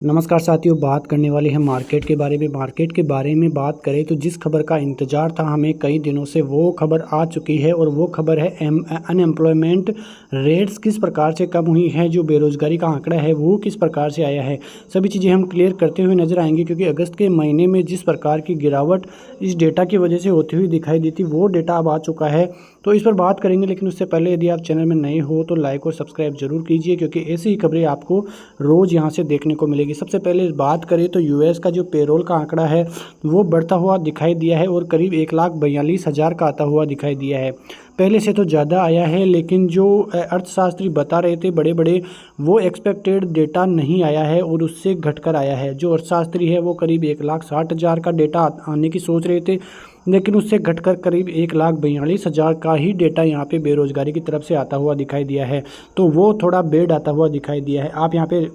नमस्कार साथियों, बात करने वाले हैं मार्केट के बारे में। मार्केट के बारे में बात करें तो जिस खबर का इंतज़ार था हमें कई दिनों से, वो खबर आ चुकी है और वो खबर है अनएम्प्लॉयमेंट रेट्स किस प्रकार से कम हुई है, जो बेरोज़गारी का आंकड़ा है वो किस प्रकार से आया है। सभी चीज़ें हम क्लियर करते हुए नजर आएंगे, क्योंकि अगस्त के महीने में जिस प्रकार की गिरावट इस डेटा की वजह से होती हुई दिखाई दी थी, वो डेटा अब आ चुका है। तो इस पर बात करेंगे, लेकिन उससे पहले यदि आप चैनल में नए हो तो लाइक और सब्सक्राइब जरूर कीजिए, क्योंकि ऐसी ही खबरें आपको रोज़ यहाँ से देखने को मिलेगी। सबसे पहले बात करें तो यूएस का जो पेरोल का आंकड़ा है वो बढ़ता हुआ दिखाई दिया है और करीब 1,42,000 का आता हुआ दिखाई दिया है। पहले से तो ज़्यादा आया है, लेकिन जो अर्थशास्त्री बता रहे थे बड़े बड़े, वो एक्सपेक्टेड डेटा नहीं आया है और उससे घटकर आया है। जो अर्थशास्त्री है वो करीब 1,60,000 का डेटा आने की सोच रहे थे, लेकिन उससे घटकर करीब 1,42,000 का ही डेटा यहाँ पे बेरोजगारी की तरफ से आता हुआ दिखाई दिया है। तो वो थोड़ा बेड आता हुआ दिखाई दिया है। आप यहाँ पे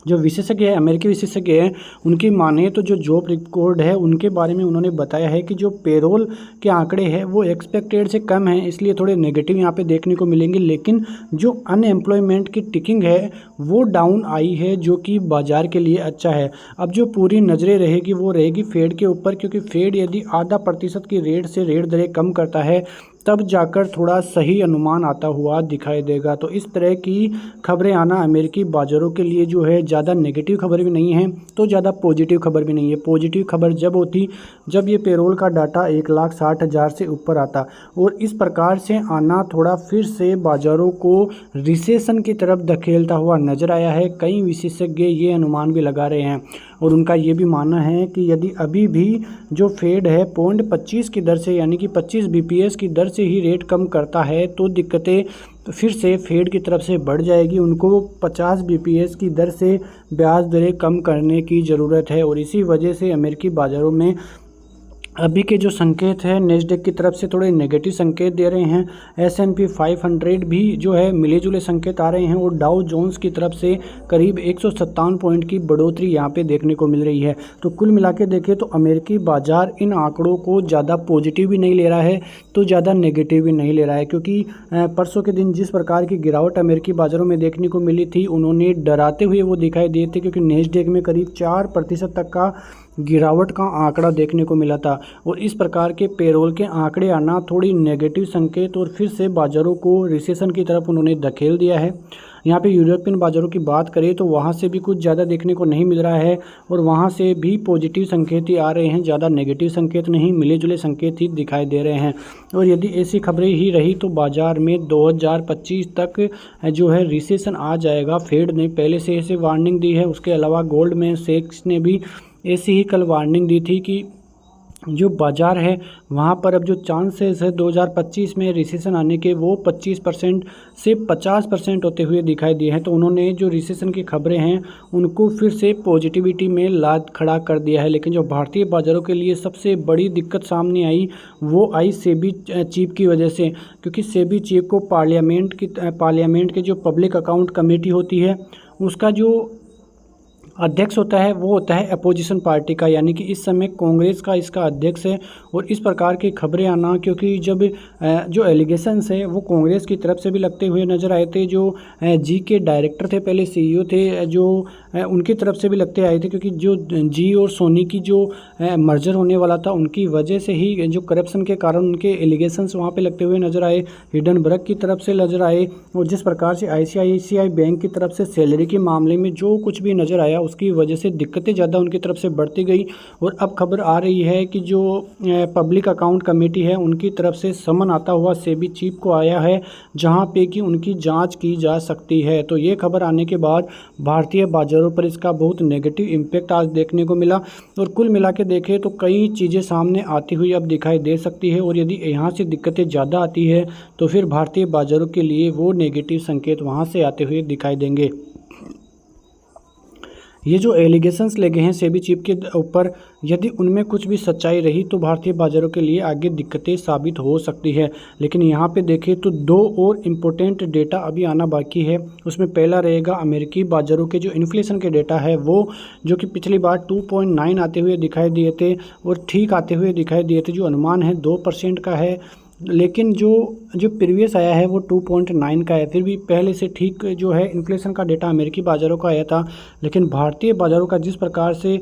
जो विशेषज्ञ है, अमेरिकी विशेषज्ञ हैं, उनकी माने तो जो जॉब रिकॉर्ड है उनके बारे में उन्होंने बताया है कि जो पेरोल के आंकड़े हैं वो एक्सपेक्टेड से कम हैं, इसलिए थोड़े नेगेटिव यहाँ पे देखने को मिलेंगे। लेकिन जो अनएम्प्लॉयमेंट की टिकिंग है वो डाउन आई है, जो कि बाज़ार के लिए अच्छा है। अब जो पूरी नज़रें रहेगी वो रहेगी फेड के ऊपर, क्योंकि फेड यदि 0.5% की रेट से रेट दरें कम करता है तब जाकर थोड़ा सही अनुमान आता हुआ दिखाई देगा। तो इस तरह की खबरें आना अमेरिकी बाज़ारों के लिए जो है ज़्यादा नेगेटिव खबर भी नहीं है तो ज़्यादा पॉजिटिव खबर भी नहीं है। पॉजिटिव खबर जब होती जब ये पेरोल का डाटा 1,60,000 से ऊपर आता, और इस प्रकार से आना थोड़ा फिर से बाज़ारों को रिसेशन की तरफ धकेलता हुआ नज़र आया है। कई विशेषज्ञ ये अनुमान भी लगा रहे हैं और उनका ये भी मानना है कि यदि अभी भी जो फेड है 0.25 की दर से, यानी कि 25 बीपीएस की दर से ही रेट कम करता है, तो दिक्कतें फिर से फेड की तरफ से बढ़ जाएगी। उनको 50 बीपीएस की दर से ब्याज दरें कम करने की ज़रूरत है और इसी वजह से अमेरिकी बाज़ारों में अभी के जो संकेत है नेस्डेक की तरफ से थोड़े नेगेटिव संकेत दे रहे हैं। S&P 500 भी जो है मिले जुले संकेत आ रहे हैं और डाउ जोन्स की तरफ से करीब 157 पॉइंट की बढ़ोतरी यहाँ पे देखने को मिल रही है। तो कुल मिला के देखें तो अमेरिकी बाज़ार इन आंकड़ों को ज़्यादा पॉजिटिव भी नहीं ले रहा है तो ज़्यादा नेगेटिव भी नहीं ले रहा है, क्योंकि परसों के दिन जिस प्रकार की गिरावट अमेरिकी बाज़ारों में देखने को मिली थी, उन्होंने डराते हुए वो दिखाई दिए थे, क्योंकि नेस्डेक में करीब 4% तक का गिरावट का आंकड़ा देखने को मिला था। और इस प्रकार के पेरोल के आंकड़े आना थोड़ी नेगेटिव संकेत और फिर से बाज़ारों को रिसेशन की तरफ उन्होंने धकेल दिया है। यहाँ पे यूरोपियन बाज़ारों की बात करें तो वहाँ से भी कुछ ज़्यादा देखने को नहीं मिल रहा है और वहाँ से भी पॉजिटिव संकेत ही आ रहे हैं, ज़्यादा नेगेटिव संकेत नहीं, मिले जुले संकेत ही दिखाई दे रहे हैं। और यदि ऐसी खबरें ही रही तो बाज़ार में 2025 तक जो है रिसेशन आ जाएगा। फेड ने पहले से ऐसे वार्निंग दी है। उसके अलावा गोल्डमैन सैक्स ने भी ऐसी ही कल वार्निंग दी थी कि जो बाज़ार है वहाँ पर अब जो चांसेस है 2025 में रिसेशन आने के, वो 25% से 50% होते हुए दिखाई दिए हैं। तो उन्होंने जो रिसेशन की खबरें हैं उनको फिर से पॉजिटिविटी में लाद खड़ा कर दिया है। लेकिन जो भारतीय बाज़ारों के लिए सबसे बड़ी दिक्कत सामने आई वो आई सेबी चीफ की वजह से, क्योंकि सेबी चीफ को पार्लियामेंट के जो पब्लिक अकाउंट कमेटी होती है उसका जो अध्यक्ष होता है वो होता है अपोजिशन पार्टी का, यानी कि इस समय कांग्रेस का इसका अध्यक्ष है। और इस प्रकार की खबरें आना, क्योंकि जब जो एलिगेशंस है वो कांग्रेस की तरफ से भी लगते हुए नज़र आए थे। जो जी के डायरेक्टर थे, पहले सीईओ थे, जो उनकी तरफ से भी लगते आए थे, क्योंकि जो जी और सोनी की जो मर्जर होने वाला था उनकी वजह से ही जो करप्शन के कारण उनके एलिगेशंस वहाँ पे लगते हुए नज़र आए। हिडनबर्ग की तरफ से नज़र आए और जिस प्रकार से ICICI बैंक की तरफ से सैलरी के मामले में जो कुछ भी नज़र आया उसकी वजह से दिक्कतें ज़्यादा उनकी तरफ से बढ़ती गई। और अब खबर आ रही है कि जो पब्लिक अकाउंट कमेटी है उनकी तरफ से समन आता हुआ सेबी चीफ को आया है, जहां पे कि उनकी जांच की जा सकती है। तो ये खबर आने के बाद भारतीय बाज़ारों पर इसका बहुत नेगेटिव इम्पैक्ट आज देखने को मिला। और कुल मिला के देखें तो कई चीज़ें सामने आती हुई अब दिखाई दे सकती है, और यदि यहाँ से दिक्कतें ज़्यादा आती है तो फिर भारतीय बाज़ारों के लिए वो नेगेटिव संकेत वहाँ से आते हुए दिखाई देंगे। ये जो एलिगेशंस लगे हैं सेबी चीफ के ऊपर, यदि उनमें कुछ भी सच्चाई रही तो भारतीय बाज़ारों के लिए आगे दिक्कतें साबित हो सकती है। लेकिन यहाँ पे देखें तो दो और इम्पोर्टेंट डेटा अभी आना बाकी है। उसमें पहला रहेगा अमेरिकी बाज़ारों के जो इन्फ्लेशन के डेटा है वो, जो कि पिछली बार 2.9 आते हुए दिखाई दिए थे और ठीक आते हुए दिखाई दिए थे। जो अनुमान है 2% का है लेकिन जो जो प्रीवियस आया है वो 2.9 का है। फिर भी पहले से ठीक जो है इन्फ्लेशन का डेटा अमेरिकी बाज़ारों का आया था, लेकिन भारतीय बाज़ारों का जिस प्रकार से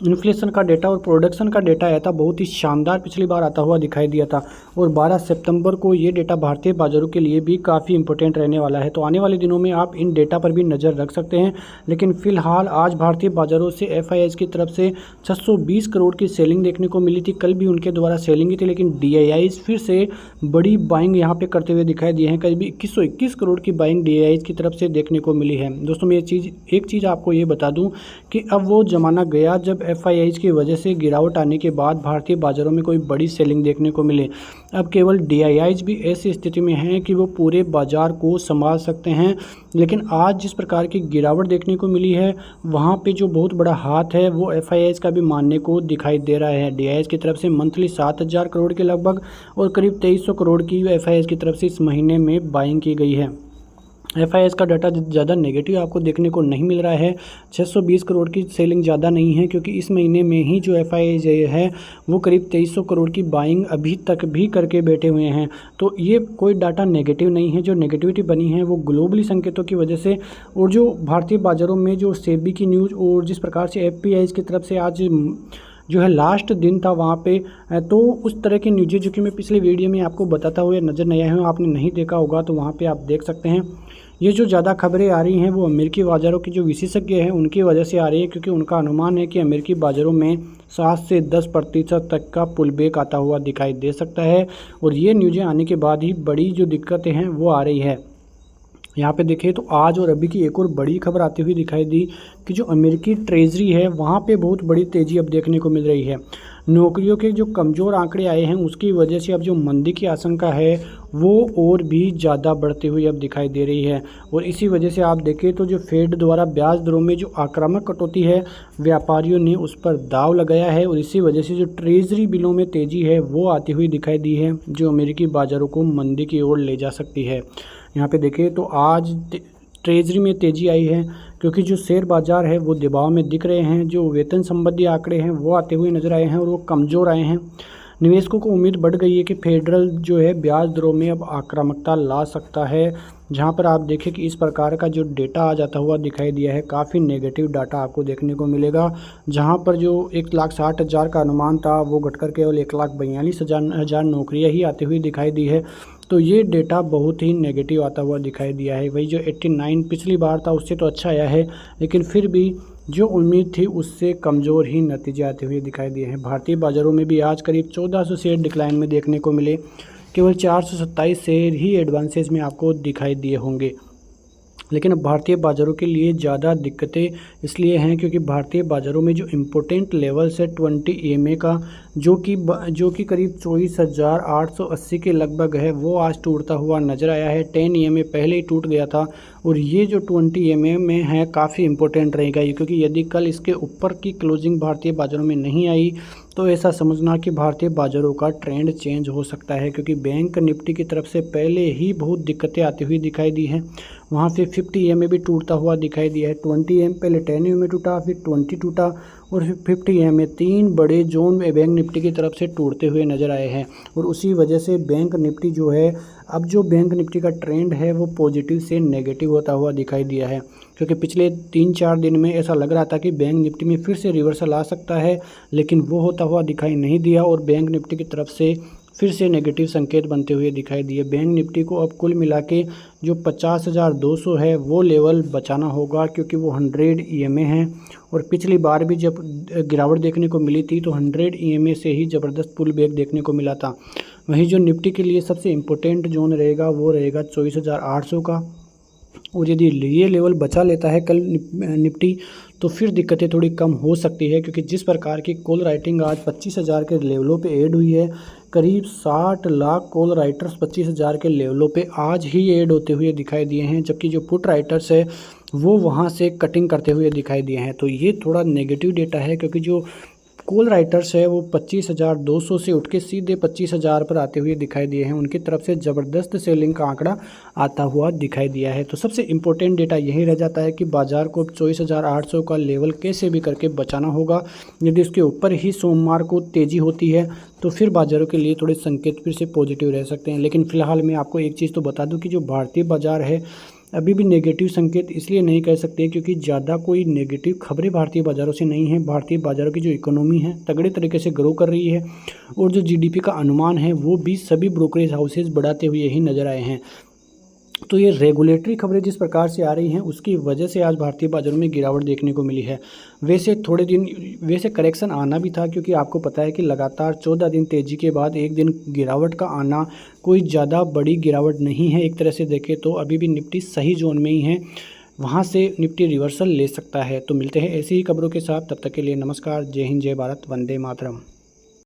इन्फ्लेशन का डेटा और प्रोडक्शन का डेटा आया था बहुत ही शानदार पिछली बार आता हुआ दिखाई दिया था। और 12 सितंबर को ये डेटा भारतीय बाज़ारों के लिए भी काफ़ी इंपॉर्टेंट रहने वाला है। तो आने वाले दिनों में आप इन डेटा पर भी नज़र रख सकते हैं। लेकिन फ़िलहाल आज भारतीय बाज़ारों से एफआईआईज़ की तरफ से 620 करोड़ की सेलिंग देखने को मिली थी। कल भी उनके द्वारा सेलिंग ही थी, लेकिन डीआईआईज़ फिर से बड़ी बाइंग यहाँ पे करते हुए दिखाई दिए हैं। करीब 2121 करोड़ की बाइंग डीआईआईज़ की तरफ से देखने को मिली है। दोस्तों मैं एक चीज़ आपको ये बता दूँ कि अब वो ज़माना गया जब एफआईआईज़ की वजह से गिरावट आने के बाद भारतीय बाज़ारों में कोई बड़ी सेलिंग देखने को मिले। अब केवल डीआईआईज़ भी ऐसी स्थिति में हैं कि वो पूरे बाज़ार को संभाल सकते हैं। लेकिन आज जिस प्रकार की गिरावट देखने को मिली है, वहाँ पे जो बहुत बड़ा हाथ है वो एफआईआईज़ का भी मानने को दिखाई दे रहा है। डीआईआईज़ की तरफ से मंथली 7000 करोड़ के लगभग और करीब 2300 करोड़ की एफआईआईज़ की तरफ से इस महीने में बाइंग की गई है। एफआईआईज़ का डाटा ज़्यादा नेगेटिव आपको देखने को नहीं मिल रहा है। 620 करोड़ की सेलिंग ज़्यादा नहीं है, क्योंकि इस महीने में ही जो एफआईआईज़ है वो करीब 2300 करोड़ की बाइंग अभी तक भी करके बैठे हुए हैं। तो ये कोई डाटा नेगेटिव नहीं है। जो नेगेटिविटी बनी है वो ग्लोबली संकेतों की वजह से, और जो भारतीय बाज़ारों में जो सेबी की न्यूज़ और जिस प्रकार से एफपीआईज़ की तरफ से आज जो है लास्ट दिन था वहाँ पे, तो उस तरह की न्यूज़ें जो कि मैं पिछले वीडियो में आपको बताता हुआ नज़र नहीं आया हूँ, आपने नहीं देखा होगा तो वहाँ पे आप देख सकते हैं। ये जो ज़्यादा खबरें आ रही हैं वो अमेरिकी बाज़ारों के जो विशेषज्ञ हैं उनकी वजह से आ रही है, क्योंकि उनका अनुमान है कि अमेरिकी बाज़ारों में 7 से 10% तक का पुल बैक आता हुआ दिखाई दे सकता है। और ये न्यूज़ें आने के बाद ही बड़ी जो दिक्कतें हैं वो आ रही है। यहाँ पे देखें तो आज और अभी की एक और बड़ी खबर आती हुई दिखाई दी कि जो अमेरिकी ट्रेजरी है वहाँ पे बहुत बड़ी तेज़ी अब देखने को मिल रही है। नौकरियों के जो कमज़ोर आंकड़े आए हैं उसकी वजह से अब जो मंदी की आशंका है वो और भी ज़्यादा बढ़ती हुई अब दिखाई दे रही है। और इसी वजह से आप देखें तो जो फेड द्वारा ब्याज दरों में जो आक्रामक कटौती है, व्यापारियों ने उस पर दाव लगाया है, और इसी वजह से जो ट्रेजरी बिलों में तेज़ी है वो आती हुई दिखाई दी है, जो अमेरिकी बाज़ारों को मंदी की ओर ले जा सकती है। यहाँ पे देखें तो आज ट्रेजरी में तेज़ी आई है, क्योंकि जो शेयर बाज़ार है वो दबाव में दिख रहे हैं। जो वेतन संबंधी आंकड़े हैं वो आते हुए नज़र आए हैं और वो कमज़ोर आए हैं। निवेशकों को उम्मीद बढ़ गई है कि फेडरल जो है ब्याज दरों में अब आक्रामकता ला सकता है। जहां पर आप देखें कि इस प्रकार का जो डेटा आ जाता हुआ दिखाई दिया है, काफ़ी नेगेटिव डाटा आपको देखने को मिलेगा। जहां पर जो 1,60,000 का अनुमान था वो घटकर केवल 1,42,000 नौकरियां ही आती हुई दिखाई दी है। तो ये डेटा बहुत ही नेगेटिव आता हुआ दिखाई दिया है। वही जो 89 पिछली बार था उससे तो अच्छा आया है, लेकिन फिर भी जो उम्मीद थी उससे कमज़ोर ही नतीजे आते हुए दिखाई दिए हैं। भारतीय बाज़ारों में भी आज करीब 1400 शेयर डिक्लाइन में देखने को मिले। केवल 427 शेयर ही एडवांसेज में आपको दिखाई दिए होंगे। लेकिन अब भारतीय बाज़ारों के लिए ज़्यादा दिक्कतें इसलिए हैं क्योंकि भारतीय बाज़ारों में जो इम्पोर्टेंट लेवल्स है 20 EMA का, जो कि करीब 24,880 के लगभग है, वो आज टूटता हुआ नज़र आया है। 10 EMA पहले ही टूट गया था, और ये जो 20 EMA में है काफ़ी इंपॉर्टेंट रहेगा ये, क्योंकि यदि कल इसके ऊपर की क्लोजिंग भारतीय बाज़ारों में नहीं आई तो ऐसा समझना कि भारतीय बाज़ारों का ट्रेंड चेंज हो सकता है, क्योंकि बैंक निफ्टी की तरफ से पहले ही बहुत दिक्कतें आती हुई दिखाई दी हैं। वहाँ से 50 EMA भी टूटता हुआ दिखाई दिया है। 20 EMA पहले 10 EMA टूटा, फिर 20 टूटा और फिर 50 EMA, 3 बड़े जोन में बैंक निफ्टी की तरफ से टूटते हुए नज़र आए हैं। और उसी वजह से बैंक निफ्टी जो है, अब जो बैंक निफ्टी का ट्रेंड है वो पॉजिटिव से नेगेटिव होता हुआ दिखाई दिया है, क्योंकि पिछले 3-4 दिन में ऐसा लग रहा था कि बैंक निफ्टी में फिर से रिवर्सल आ सकता है, लेकिन वो होता हुआ दिखाई नहीं दिया और बैंक निफ्टी की तरफ से फिर से नेगेटिव संकेत बनते हुए दिखाई दिए। बैंक निफ्टी को अब कुल मिला के जो 50,200 है वो लेवल बचाना होगा, क्योंकि वो 100 EMA हैं, और पिछली बार भी जब गिरावट देखने को मिली थी तो 100 EMA से ही ज़बरदस्त पुल बैक देखने को मिला था। वहीं जो निफ्टी के लिए सबसे इम्पोर्टेंट जोन रहेगा वो रहेगा 24,800 का, और यदि ये लेवल बचा लेता है कल निफ्टी तो फिर दिक्कतें थोड़ी कम हो सकती है, क्योंकि जिस प्रकार की कॉल राइटिंग आज 25,000 के लेवलों पे ऐड हुई है, करीब 60 लाख कॉल राइटर्स 25,000 के लेवलों पे आज ही ऐड होते हुए दिखाई दिए हैं, जबकि जो पुट राइटर्स है वो वहाँ से कटिंग करते हुए दिखाई दिए हैं। तो ये थोड़ा नेगेटिव डेटा है, क्योंकि जो कॉल राइटर्स है वो 25,200 से उठ के सीधे 25,000 पर आते हुए दिखाई दिए हैं। उनकी तरफ से ज़बरदस्त सेलिंग का आंकड़ा आता हुआ दिखाई दिया है। तो सबसे इम्पोर्टेंट डेटा यही रह जाता है कि बाज़ार को 24,800 का लेवल कैसे भी करके बचाना होगा। यदि उसके ऊपर ही सोमवार को तेज़ी होती है तो फिर बाज़ारों के लिए थोड़े संकेत फिर से पॉजिटिव रह सकते हैं। लेकिन फ़िलहाल मैं आपको एक चीज़ तो बता दूँ कि जो भारतीय बाज़ार है अभी भी नेगेटिव संकेत इसलिए नहीं कह सकते क्योंकि ज़्यादा कोई नेगेटिव खबरें भारतीय बाज़ारों से नहीं है। भारतीय बाज़ारों की जो इकोनॉमी है तगड़े तरीके से ग्रो कर रही है और जो जीडीपी का अनुमान है वो भी सभी ब्रोकरेज हाउसेज बढ़ाते हुए ही नज़र आए हैं। तो ये रेगुलेटरी खबरें जिस प्रकार से आ रही हैं उसकी वजह से आज भारतीय बाज़ारों में गिरावट देखने को मिली है। वैसे करेक्शन आना भी था क्योंकि आपको पता है कि लगातार 14 दिन तेज़ी के बाद एक दिन गिरावट का आना कोई ज़्यादा बड़ी गिरावट नहीं है। एक तरह से देखें तो अभी भी निफ्टी सही जोन में ही है, वहाँ से निफ्टी रिवर्सल ले सकता है। तो मिलते हैं ऐसी ही खबरों के साथ, तब तक के लिए नमस्कार। जय हिंद, जय भारत, वंदे मातरम।